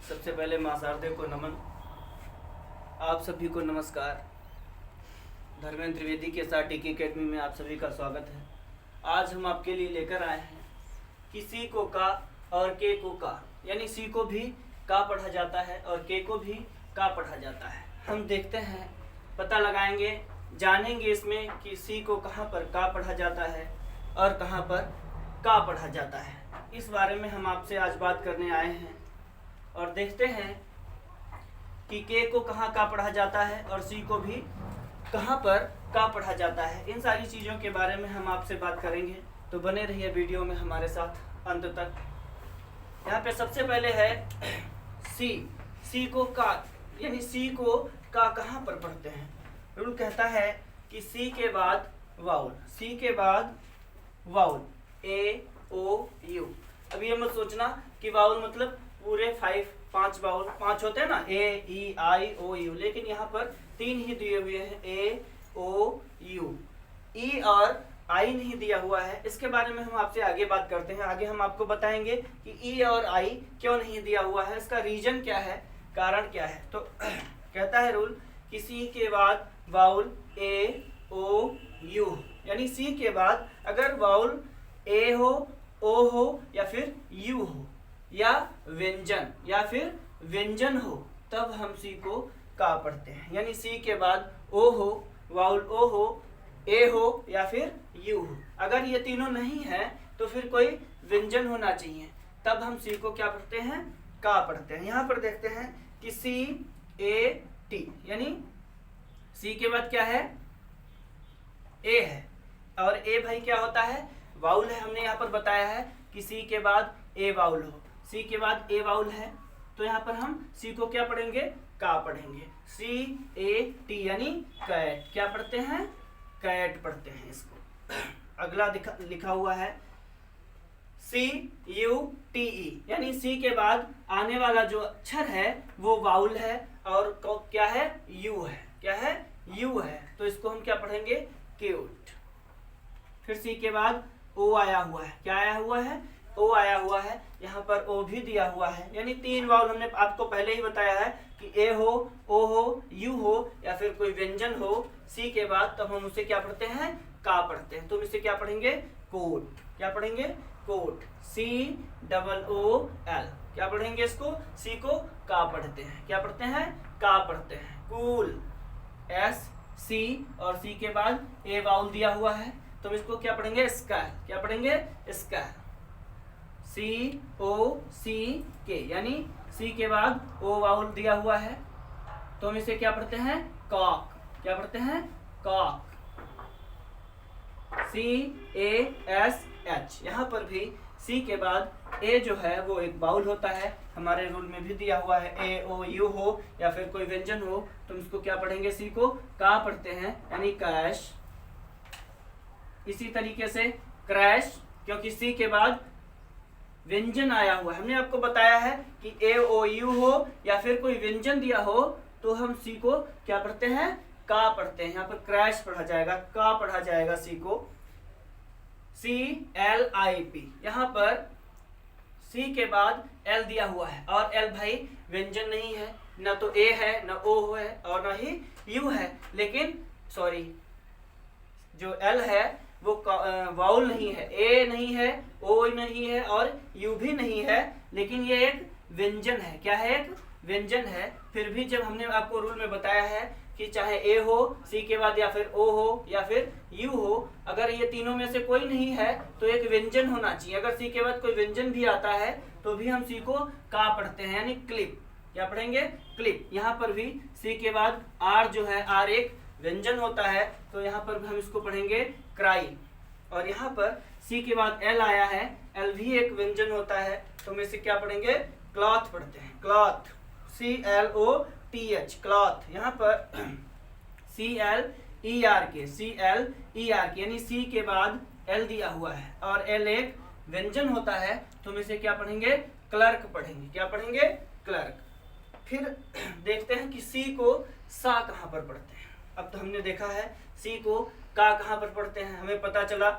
सबसे पहले माँ शारदे को नमन। आप सभी को नमस्कार। धर्मेंद्र त्रिवेदी के साथ टीके अकेडमी में आप सभी का स्वागत है। आज हम आपके लिए लेकर आए हैं कि सी को का और के को का, यानी सी को भी का पढ़ा जाता है और के को भी का पढ़ा जाता है। हम देखते हैं, पता लगाएंगे, जानेंगे इसमें कि सी को कहाँ पर का पढ़ा जाता है और कहाँ पर का पढ़ा जाता है। इस बारे में हम आपसे आज बात करने आए हैं और देखते हैं कि के को कहाँ का पढ़ा जाता है और सी को भी कहाँ पर का पढ़ा जाता है। इन सारी चीज़ों के बारे में हम आपसे बात करेंगे, तो बने रहिए वीडियो में हमारे साथ अंत तक। यहाँ पे सबसे पहले है सी को का, यानी सी को का कहाँ पर पढ़ते हैं। रूल कहता है कि सी के बाद वाउल, सी के बाद वाउल ए ओ यू। अब ये मत सोचना कि वाउल मतलब पूरे 5 वाउल, 5 होते हैं ना, ए ई आई ओ यू, लेकिन यहाँ पर 3 ही दिए हुए हैं, ए ओ यू। ई और आई नहीं दिया हुआ है। इसके बारे में हम आपसे आगे बात करते हैं। आगे हम आपको बताएंगे कि ई और आई क्यों नहीं दिया हुआ है, इसका रीजन क्या है, कारण क्या है। तो कहता है रूल कि सी के बाद वाउल ए ओ यू, यानी सी के बाद अगर वाउल ए हो, ओ हो या फिर यू हो या व्यंजन हो, तब हम सी को का पढ़ते हैं। यानी सी के बाद ओ हो, वाउल ओ हो, ए हो या फिर यू हो। अगर ये तीनों नहीं है तो फिर कोई व्यंजन होना चाहिए, तब हम सी को क्या पढ़ते हैं, का पढ़ते हैं। यहाँ पर देखते हैं कि सी ए टी, यानी सी के बाद क्या है, ए है, और ए भाई क्या होता है, वाउल है। हमने यहाँ पर बताया है कि सी के बाद ए वाउल हो, सी के बाद ए वाउल है, तो यहाँ पर हम सी को क्या पढ़ेंगे, का पढ़ेंगे। सी ए टी यानी कैट, क्या पढ़ते हैं, कैट पढ़ते हैं इसको। अगला लिखा हुआ है सी यू टी ई, यानी सी के बाद आने वाला जो अक्षर है वो वाउल है और क्या है, यू है, क्या है, यू है, तो इसको हम क्या पढ़ेंगे, क्यूट। फिर सी के बाद ओ आया हुआ है, क्या आया हुआ है, ओ आया हुआ है, यहाँ पर ओ भी दिया हुआ है, यानी 3 वाउल हमने आपको पहले ही बताया है कि ए हो, ओ हो, यू हो या फिर कोई व्यंजन हो सी के बाद, तब हम उसे क्या पढ़ते हैं, का पढ़ते हैं। तुम इसे क्या पढ़ेंगे, कोट, क्या पढ़ेंगे, coat, C double O L, क्या पढ़ेंगे इसको, सी को का पढ़ते हैं, क्या पढ़ते हैं, का पढ़ते हैं। कूल, एस सी और सी के बाद ए वाउल दिया हुआ है, तो इसको क्या पढ़ेंगे, स्काई, क्या पढ़ेंगे, स्काई। सी ओ सी के, यानी सी के बाद ओ वाउल दिया हुआ है, तो हम इसे क्या पढ़ते हैं, कॉक, क्या पढ़ते हैं, cock. C A S H, यहाँ पर भी सी के बाद ए जो है वो एक वाउल होता है, हमारे रूल में भी दिया हुआ है, ए ओ यू हो या फिर कोई व्यंजन हो, तो हम इसको क्या पढ़ेंगे, सी को का पढ़ते हैं, यानी कैश। इसी तरीके से क्रैश, क्योंकि सी के बाद व्यंजन आया हुआ है। हमने आपको बताया है कि ए ओ यू हो या फिर कोई व्यंजन दिया हो तो हम सी को क्या पढ़ते हैं, का पढ़ते हैं। यहाँ पर क्रैश पढ़ा जाएगा, का पढ़ा जाएगा सी को। सी एल आई पी, यहाँ पर सी के बाद एल दिया हुआ है और एल भाई व्यंजन नहीं है, ना तो ए है, ना ओ है और ना ही यू है, लेकिन सॉरी जो एल है वो वाउल नहीं है, ए नहीं है, ओ नहीं है और यू भी नहीं है, लेकिन ये एक व्यंजन है। क्या है, एक व्यंजन है। फिर भी जब हमने आपको रूल में बताया है कि चाहे ए हो सी के बाद या फिर ओ हो या फिर यू हो, अगर ये तीनों में से कोई नहीं है तो एक व्यंजन होना चाहिए। अगर सी के बाद कोई व्यंजन भी आता है तो भी हम सी को का पढ़ते हैं, यानी क्लिप, क्या पढ़ेंगे, क्लिप। यहाँ पर भी सी के बाद आर जो है, आर एक व्यंजन होता है, तो यहाँ पर हम इसको पढ़ेंगे क्राई। और यहाँ पर सी के बाद एल आया है, एल भी एक व्यंजन होता है, तो हम इसे क्या पढ़ेंगे, क्लॉथ पढ़ते हैं, cloth, C L O T H, cloth. यहाँ पर सी एल ई आर के, सी एल ई आर के, यानी सी के बाद एल दिया हुआ है और एल एक व्यंजन होता है, तो हम इसे क्या पढ़ेंगे, क्लर्क पढ़ेंगे, क्या पढ़ेंगे, क्लर्क। फिर देखते हैं कि सी को सा कहाँ पर पढ़ते हैं। अब तो हमने देखा है सी को का कहाँ पर पढ़ते हैं, हमें पता चला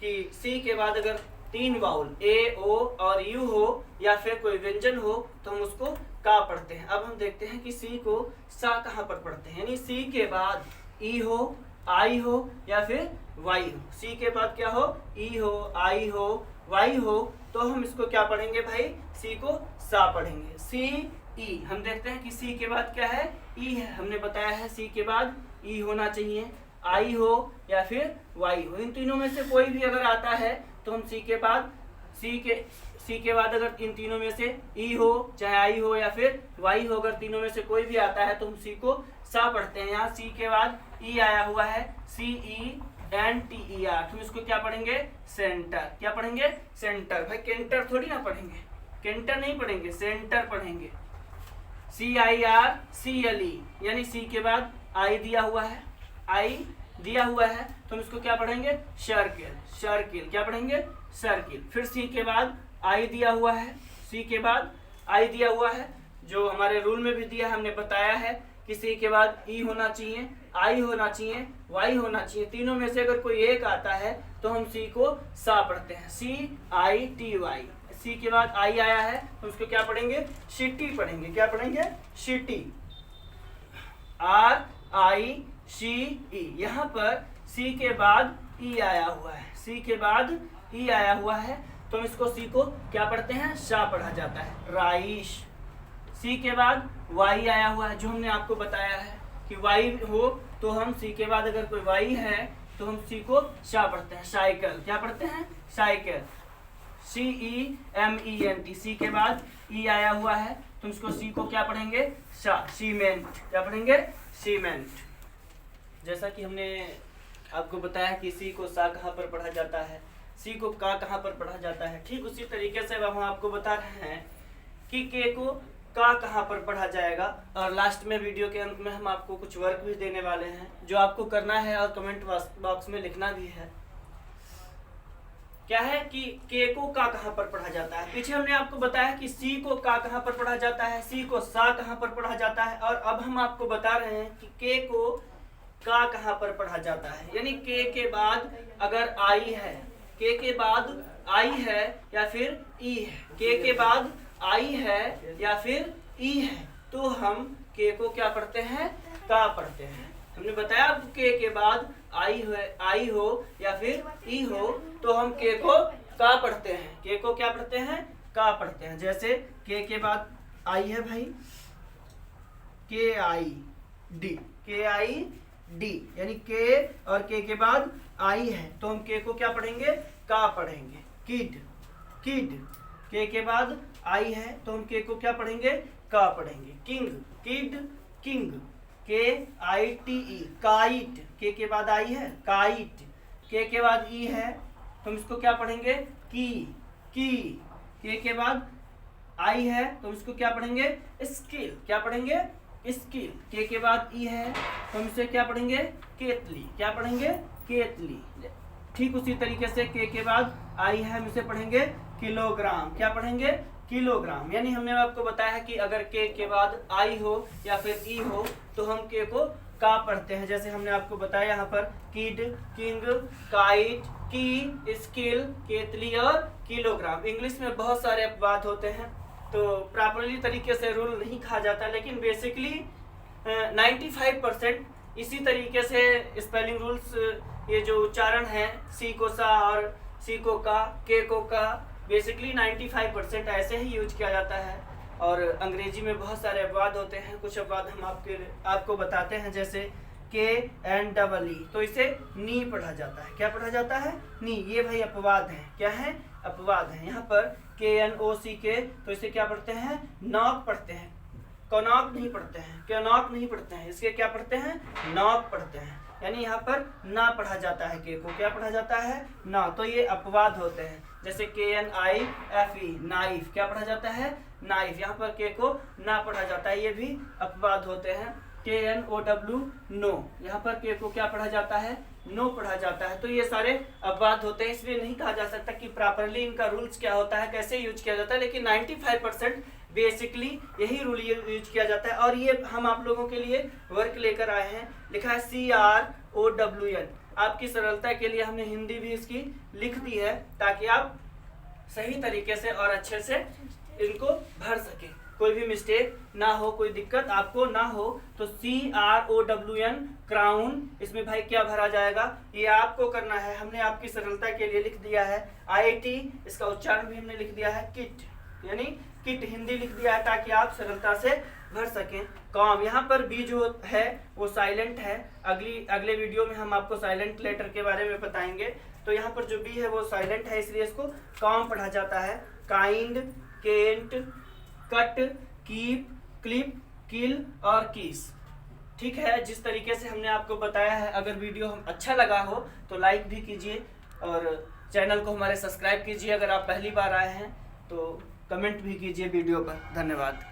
कि सी के बाद अगर 3 वाउल ए ओ और यू हो या फिर कोई व्यंजन हो तो हम उसको का पढ़ते हैं। अब हम देखते हैं कि सी को सा कहाँ पर पढ़ते हैं, यानी सी के बाद ई हो, आई हो या फिर वाई हो। सी के बाद क्या हो, ई हो, आई हो, वाई हो, तो हम इसको क्या पढ़ेंगे भाई, सी को सा पढ़ेंगे। सी ई, हम देखते हैं कि सी के बाद क्या है, ई है। हमने बताया है सी के बाद ई होना चाहिए, आई हो या फिर वाई हो। इन तीनों में से कोई भी अगर आता है तो हम सी के बाद अगर इन तीनों में से ई हो, चाहे आई हो या फिर वाई हो, अगर तीनों में से कोई भी आता है तो हम सी को सा पढ़ते हैं। यहाँ सी के बाद ई आया हुआ है, CENTER, हम इसको क्या पढ़ेंगे, सेंटर। क्या पढ़ेंगे, सेंटर। भाई केंटर थोड़ी ना पढ़ेंगे, केंटर नहीं पढ़ेंगे, सेंटर पढ़ेंगे। CIRCLE, यानी सी के बाद आई दिया हुआ है, आई दिया हुआ है तो हम इसको क्या पढ़ेंगे, सर्किल। सर्किल क्या पढ़ेंगे, सर्किल। फिर सी के बाद आई दिया हुआ है, सी के बाद आई दिया हुआ है, जो हमारे रूल में भी दिया है, हमने बताया है कि सी के बाद ई होना चाहिए, आई होना चाहिए, वाई होना चाहिए। तीनों में से अगर कोई एक आता है तो हम सी को सा पढ़ते हैं, CITY। सी के बाद आई आया है तो उसको क्या पढ़ेंगे, सिटी पढ़ेंगे। क्या पढ़ेंगे, सिटी। RICE। यहाँ पर सी के बाद ई आया हुआ है, सी के बाद ई आया हुआ है तो हम इसको सी को क्या पढ़ते हैं, सा पढ़ा जाता है, राइश। सी के बाद वाई आया हुआ है, जो हमने आपको बताया है कि वाई हो तो हम सी के बाद अगर कोई वाई है तो हम सी को सा पढ़ते हैं, साइकिल। क्या पढ़ते हैं, साइकिल। CEMENT। सी के बाद ई आया हुआ है तो इसको सी को क्या पढ़ेंगे, सा, सीमेंट। क्या पढ़ेंगे, सीमेंट। जैसा कि हमने आपको बताया कि सी को सा कहाँ पर पढ़ा जाता है, सी को का कहाँ पर पढ़ा जाता है, ठीक उसी तरीके से अब हम आपको बता रहे हैं कि के को का कहाँ पर पढ़ा जाएगा। और लास्ट में वीडियो के अंत में हम आपको कुछ वर्क भी देने वाले हैं जो आपको करना है और कमेंट बॉक्स में लिखना भी है। क्या है कि के को का कहाँ पर पढ़ा जाता है। पीछे हमने आपको बताया कि सी को का कहाँ पर पढ़ा जाता है, सी को सा कहाँ पर पढ़ा जाता है, और अब हम आपको बता रहे हैं कि के को का कहाँ पर पढ़ा जाता है। यानी के बाद अगर आई है, के के बाद आई है या फिर ई है, के बाद आई है या फिर ई है, तो हम के को क्या पढ़ते हैं, का पढ़ते हैं। हमने बताया के बाद आई हो या फिर ई हो तो हम के को का पढ़ते हैं, के को क्या पढ़ते हैं, का पढ़ते हैं। जैसे के बाद आई है भाई, KID, यानी के और के बाद आई है तो हम के को क्या पढ़ेंगे, का पढ़ेंगे। किड, के बाद आई है तो हम के को क्या पढ़ेंगे, का पढ़ेंगे। King, KITE, kite. के बाद आई है, काइट। के बाद ई है तो हम इसको क्या पढ़ेंगे, की। के बाद आई है तो हम इसको क्या पढ़ेंगे, स्किल। क्या पढ़ेंगे, स्किल। के बाद ई है तो हम इसे क्या पढ़ेंगे, केतली। क्या पढ़ेंगे, केतली। ठीक उसी तरीके से के बाद आई है, हम इसे पढ़ेंगे किलोग्राम। क्या पढ़ेंगे, किलोग्राम। यानी हमने आपको बताया कि अगर के बाद आई हो या फिर ई हो तो हम के को का पढ़ते हैं। जैसे हमने आपको बताया यहाँ पर किड, किंग, काइट, की, स्किल, केतली और किलोग्राम। इंग्लिश में बहुत सारे अपवाद होते हैं तो प्रॉपरली तरीके से रूल नहीं कहा जाता, लेकिन बेसिकली 95% इसी तरीके से स्पेलिंग रूल्स, ये जो उच्चारण है सी को सा और सी को का, के को का, बेसिकली 95% ऐसे ही यूज किया जाता है। और अंग्रेजी में बहुत सारे अपवाद होते हैं, कुछ अपवाद हम आपको बताते हैं। जैसे KNEE तो इसे नी पढ़ा जाता है। क्या पढ़ा जाता है, नी। ये भाई अपवाद है। क्या है, अपवाद है। यहाँ पर KNOCK तो इसे क्या पढ़ते हैं, नॉक पढ़ते हैं, कनॉक नहीं पढ़ते हैं, कनॉक नहीं पढ़ते हैं, इसके क्या पढ़ते हैं, नॉक पढ़ते हैं। यानी यहाँ पर ना पढ़ा जाता है, के को क्या पढ़ा जाता है, ना। तो ये अपवाद होते हैं। जैसे KNIFE, नाइफ। क्या पढ़ा जाता है, नाइफ। यहाँ पर के को ना पढ़ा जाता है, ये भी अपवाद होते हैं। KNOW, know. यहाँ पर के को क्या पढ़ा जाता है, नो पढ़ा जाता है। तो ये सारे अपवाद होते हैं, इसलिए नहीं कहा जा सकता कि प्रॉपरली इनका रूल्स क्या होता है, कैसे यूज किया जाता है, लेकिन 95% बेसिकली यही रूल यूज किया जाता है। और ये हम आप लोगों के लिए वर्क लेकर आए हैं, लिखा है CROWN। आपकी सरलता के लिए हमने हिंदी भी इसकी लिख दी है ताकि आप सही तरीके से और अच्छे से इनको भर सके, कोई भी मिस्टेक ना हो, कोई दिक्कत आपको ना हो, तो CROWN क्राउन, इसमें भाई क्या भरा जाएगा ये आपको करना है। हमने आपकी सरलता के लिए लिख दिया है IIT, इसका उच्चारण भी हमने लिख दिया है किट, यानी किट हिंदी लिख दिया है ताकि आप सरलता से भर सकें। कॉम, यहाँ पर बी जो है वो साइलेंट है। अगले वीडियो में हम आपको साइलेंट लेटर के बारे में बताएंगे। तो यहाँ पर जो बी है वो साइलेंट है, इसलिए इसको कॉम पढ़ा जाता है। Kind, can't, cut, keep, clip, kill और किस। ठीक है, जिस तरीके से हमने आपको बताया है, अगर वीडियो हम अच्छा लगा हो तो लाइक भी कीजिए और चैनल को हमारे सब्सक्राइब कीजिए। अगर आप पहली बार आए हैं तो कमेंट भी कीजिए वीडियो पर। धन्यवाद।